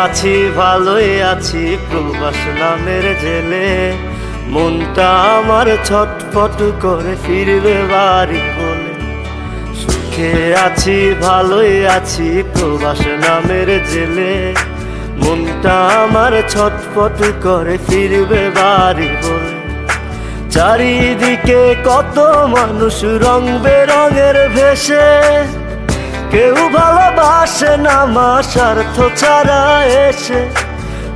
আছি ভালোই আছি প্রবাস নামের জেলে, মনটা আমার ছটফট করে ফিরবে বাড়ি বলে। সুখে আছি ভালোই আছি প্রবাস নামের জেলে, মনটা আমার ছটফট করে ফিরবে বাড়ি বলে। চারিদিকে কত মানুষ রং বেরঙের ভেসে, কেউ ভালোবাসে না মা স্বার্থ ছাড়া এসে।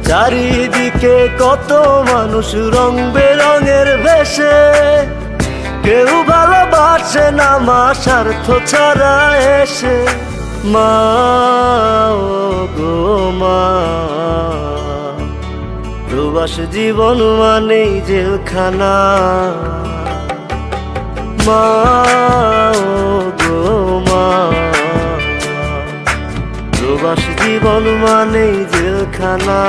চারিদিকে কত মানুষ রং বেরঙের ভেসে, কেউ ভালোবাসে না মা স্বার্থ ছাড়া এসে। মা ও গো মা, প্রবাস জীবন মানেই জেলখানা। মা ও গো মা, প্রবাস জীবন মানেই জেলখানা।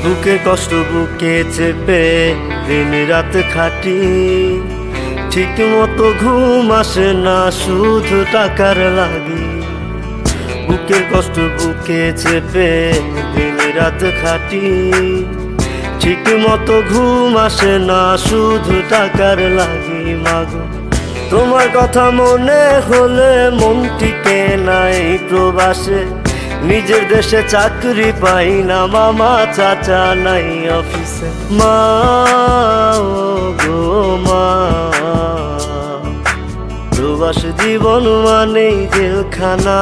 বুকে কষ্ট বুকে চেপে দিন রাত খাটি, ঠিক মতো ঘুম আসে না শুধু টাকার লাগি। বুকের কষ্ট বুকে চেপে দিন রাত খাটি, ঠিক মতো ঘুম আসে না শুধু টাকার লাগি। মাগো তোমার কথা মনে হলে মন টিকে নাই প্রবাসে, নিজের দেশে চাকরি পাই না মামা চাচা নাই অফিসে। মা ও গো মা, প্রবাস জীবন মানেই জেলখানা।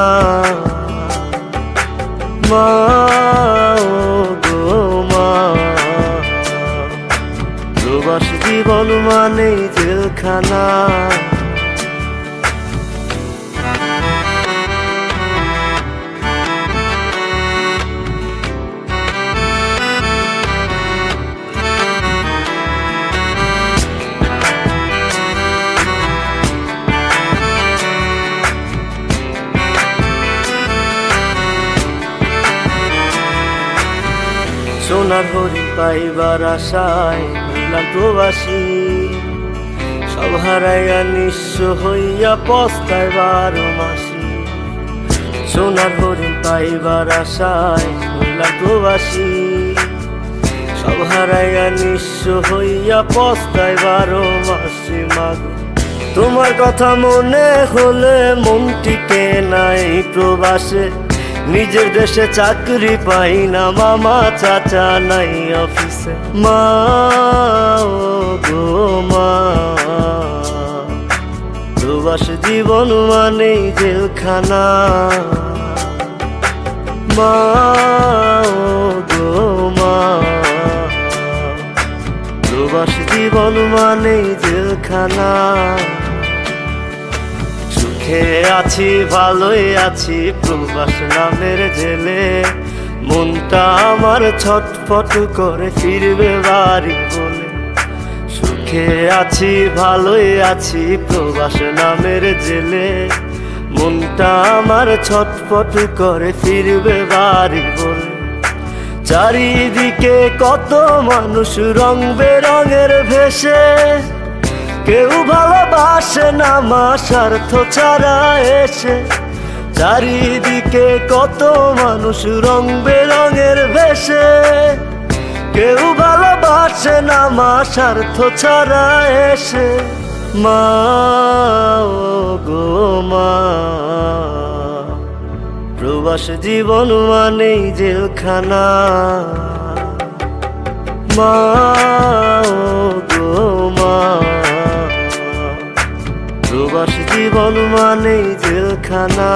মা ও গো মা, প্রবাস জীবন মানেই জেলখানা। সোনার হরিণ পাইবার আশায় হইলাম প্রবাসী, সব হারাইয়া নিঃস্ব হইয়া পস্তায় 12 মাসি। সোনার হরিণ পাইবার আশায় হইলাম প্রবাসী, সব হারাইয়া নিঃস্ব হইয়া পস্তায় 12 মাসি। মাগো তোমার কথা মনে হলে মন টিকে নাই প্রবাসে, নিজের দেশে চাকরি পাই না মামা চাচা নাই অফিসে। মা ও গো মা, প্রবাস জীবন মানেই জেলখানা। মা ও গো মা, প্রবাস জীবন মানেই জেলখানা। সুখে আছি ভালোই আছি প্রবাস নামের জেলে, মনটা আমার ছটফট করে ফিরবে বাড়ি বলে। সুখে আছি ভালোই আছি প্রবাস নামের জেলে, মনটা আমার ছটফট করে ফিরবে বাড়ি বলে। চারিদিকে কত মানুষ রং বেরঙের ভেসে, কেউ ভালোবাসে না মা স্বার্থ ছাড়া এসে। চারিদিকে কত মানুষ রং বেরঙের ভেসে, কেউ ভালোবাসে না মা স্বার্থ ছাড়া এসে। মা ও গো মা, প্রবাস জীবন মানেই জেলখানা। মা ও গো মা, প্রবাস জীবন মানেই জেলখানা।